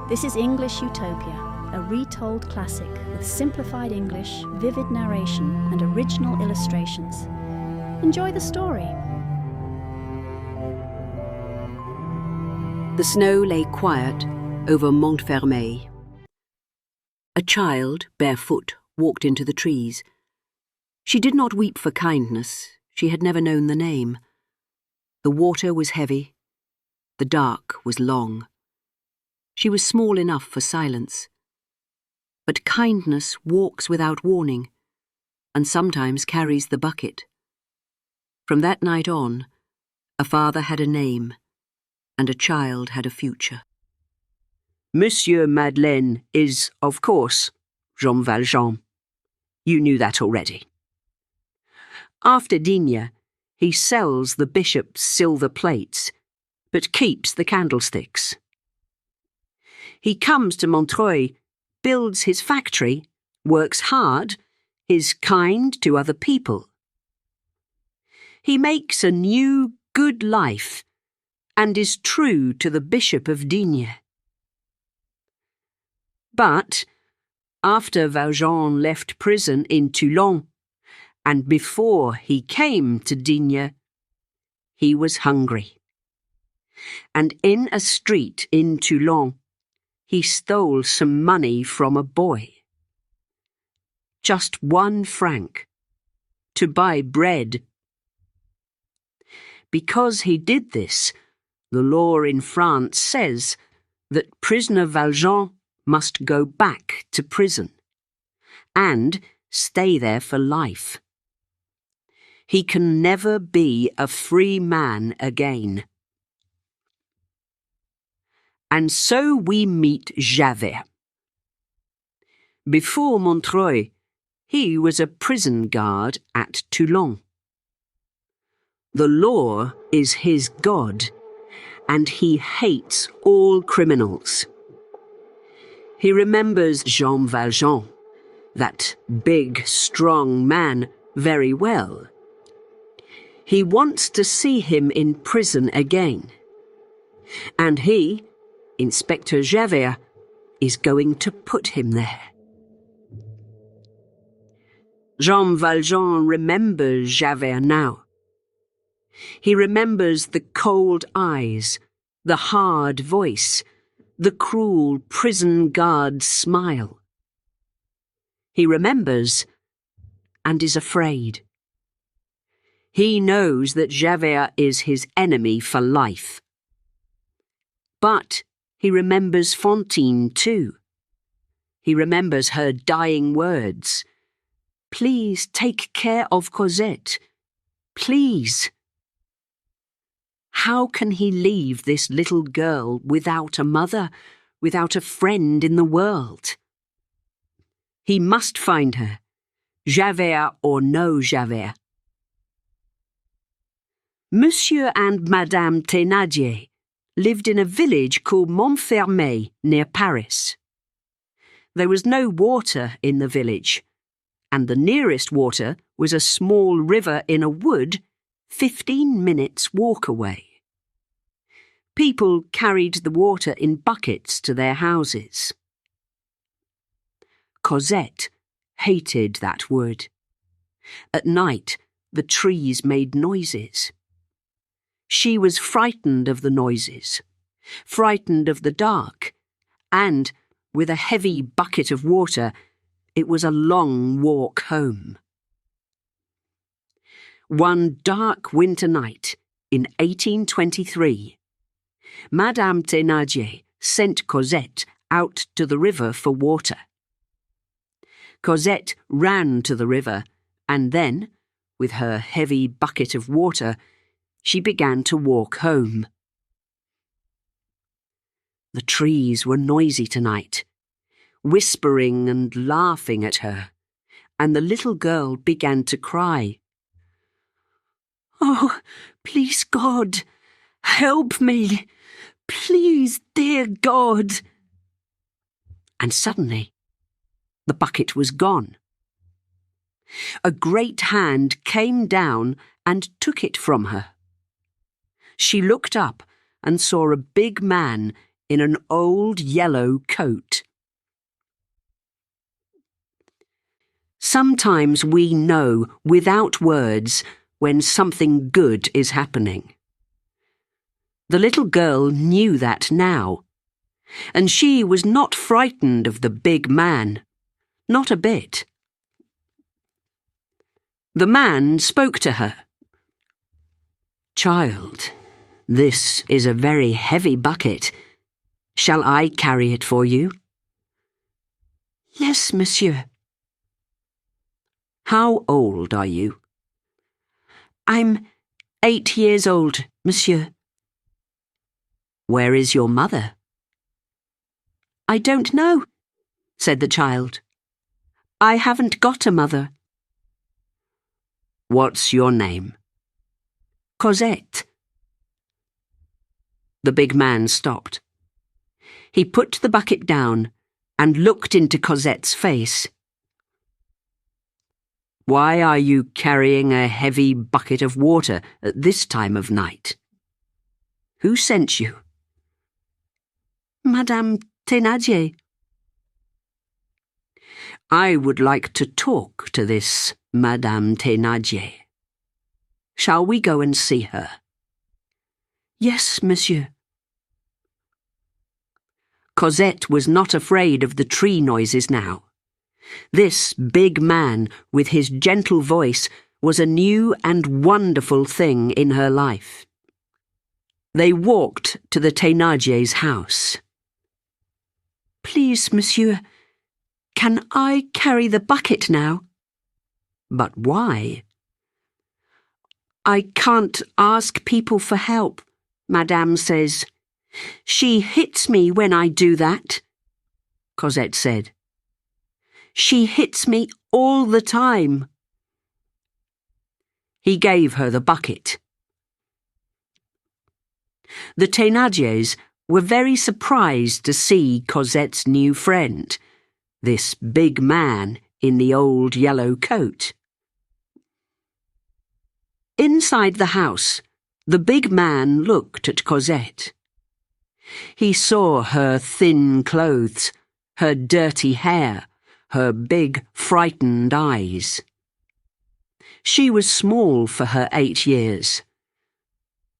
This is English Utopia, a retold classic with simplified English, vivid narration, and original illustrations. Enjoy the story. The snow lay quiet over Montfermeil. A child, barefoot, walked into the trees. She did not weep for kindness. She had never known the name. The water was heavy. The dark was long. She was small enough for silence. But kindness walks without warning, and sometimes carries the bucket. From that night on, a father had a name, and a child had a future. Monsieur Madeleine is, of course, Jean Valjean. You knew that already. After Digne, he sells the bishop's silver plates, but keeps the candlesticks. He comes to Montreuil, builds his factory, works hard, is kind to other people. He makes a new, good life, and is true to the Bishop of Digne. But, after Valjean left prison in Toulon, and before he came to Digne, he was hungry. And in a street in Toulon, he stole some money from a boy. Just 1 franc, to buy bread. Because he did this, the law in France says that prisoner Valjean must go back to prison and stay there for life. He can never be a free man again. And so we meet Javert. Before Montreuil, he was a prison guard at Toulon. The law is his god, and he hates all criminals. He remembers Jean Valjean, that big, strong man, very well. He wants to see him in prison again. And he, Inspector Javert, is going to put him there. Jean Valjean remembers Javert now. He remembers the cold eyes, the hard voice, the cruel prison guard's smile. He remembers and is afraid. He knows that Javert is his enemy for life. But he remembers Fantine too. He remembers her dying words. Please take care of Cosette. Please. How can he leave this little girl without a mother, without a friend in the world? He must find her, Javert or no Javert. Monsieur and Madame Thénardier lived in a village called Montfermeil near Paris. There was no water in the village, and the nearest water was a small river in a wood 15 minutes' walk away. People carried the water in buckets to their houses. Cosette hated that wood. At night, the trees made noises. She was frightened of the noises, frightened of the dark, and, with a heavy bucket of water, it was a long walk home. One dark winter night in 1823, Madame Thénardier sent Cosette out to the river for water. Cosette ran to the river, and then, with her heavy bucket of water, she began to walk home. The trees were noisy tonight, whispering and laughing at her, and the little girl began to cry. "Oh, please God, help me! Please, dear God!" And suddenly, the bucket was gone. A great hand came down and took it from her. She looked up and saw a big man in an old yellow coat. Sometimes we know, without words, when something good is happening. The little girl knew that now, and she was not frightened of the big man, not a bit. The man spoke to her. "Child, this is a very heavy bucket. Shall I carry it for you?" "Yes, monsieur." "How old are you?" "I'm 8 years old, monsieur." "Where is your mother?" "I don't know," said the child. "I haven't got a mother." "What's your name?" "Cosette." The big man stopped. He put the bucket down and looked into Cosette's face. "Why are you carrying a heavy bucket of water at this time of night? Who sent you?" "Madame Thénardier." "I would like to talk to this Madame Thénardier. Shall we go and see her?" "Yes, monsieur." Cosette was not afraid of the tree noises now. This big man, with his gentle voice, was a new and wonderful thing in her life. They walked to the Thénardiers' house. "Please, monsieur, can I carry the bucket now?" "But why?" "I can't ask people for help, Madame says. She hits me when I do that," Cosette said. "She hits me all the time." He gave her the bucket. The Thénardiers were very surprised to see Cosette's new friend, this big man in the old yellow coat. Inside the house, the big man looked at Cosette. He saw her thin clothes, her dirty hair, her big, frightened eyes. She was small for her 8 years.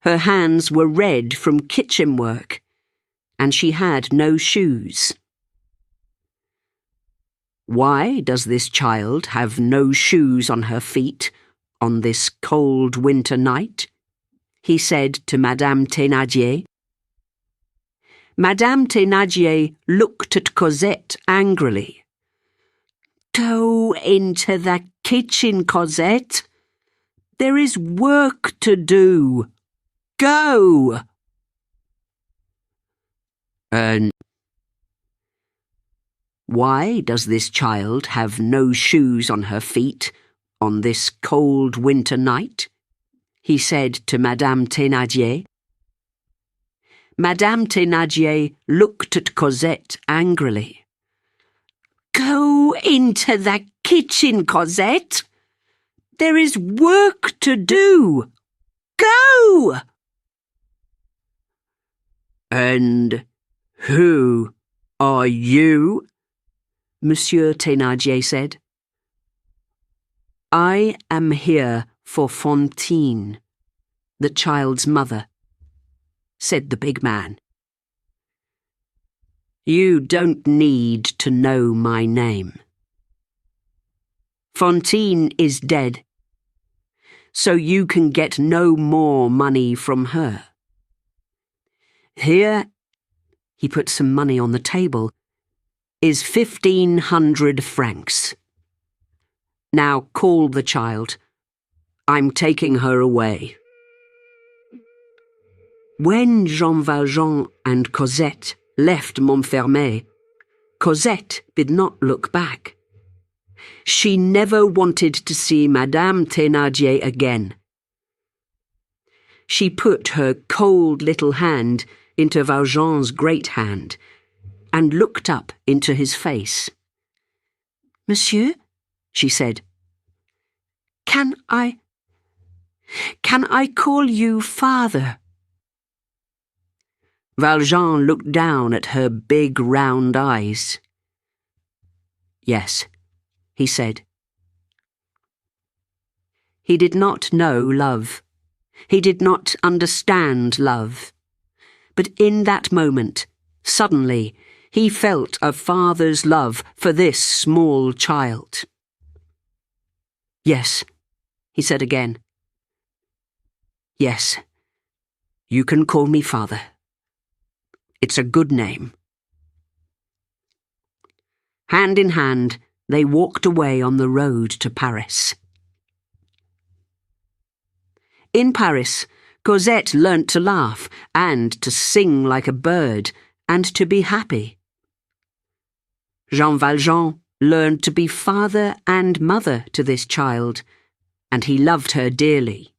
Her hands were red from kitchen work, and she had no shoes. "Why does this child have no shoes on her feet on this cold winter night?" he said to Madame Thénardier. Madame Thénardier looked at Cosette angrily. "Go into the kitchen, Cosette. There is work to do. Go!" Why does this child have no shoes on her feet on this cold winter night?" he said to Madame Thénardier. Madame Thénardier looked at Cosette angrily. "Go into the kitchen, Cosette. There is work to do. Go!" "And who are you?" Monsieur Thénardier said. "I am here for Fantine, the child's mother," said the big man. "You don't need to know my name. Fantine is dead, so you can get no more money from her. Here," he put some money on the table, "is 1,500 francs. Now call the child. I'm taking her away." When Jean Valjean and Cosette left Montfermeil, Cosette did not look back. She never wanted to see Madame Thénardier again. She put her cold little hand into Valjean's great hand and looked up into his face. "Monsieur," she said, Can I call you father?" Valjean looked down at her big round eyes. "Yes," he said. He did not know love. He did not understand love. But in that moment, suddenly, he felt a father's love for this small child. "Yes," he said again. "Yes, you can call me father. It's a good name." Hand in hand, they walked away on the road to Paris. In Paris, Cosette learnt to laugh and to sing like a bird and to be happy. Jean Valjean learned to be father and mother to this child, and he loved her dearly.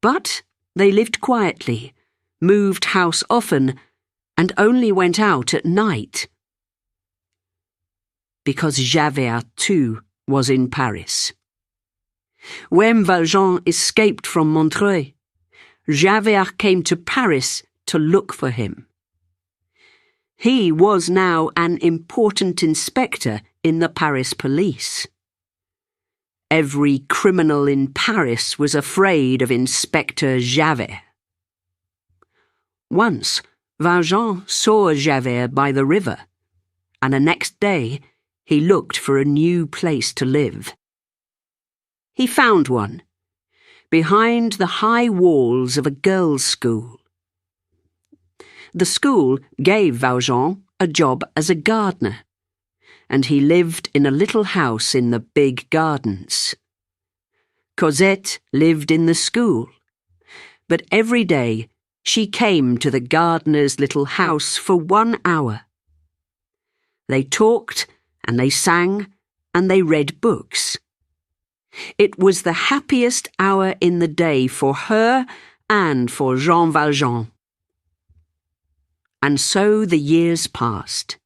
But they lived quietly, moved house often, and only went out at night. Because Javert, too, was in Paris. When Valjean escaped from Montreuil, Javert came to Paris to look for him. He was now an important inspector in the Paris police. Every criminal in Paris was afraid of Inspector Javert. Once, Valjean saw Javert by the river, and the next day he looked for a new place to live. He found one, behind the high walls of a girls' school. The school gave Valjean a job as a gardener, and he lived in a little house in the big gardens. Cosette lived in the school, but every day she came to the gardener's little house for 1 hour. They talked, and they sang, and they read books. It was the happiest hour in the day for her and for Jean Valjean. And so the years passed.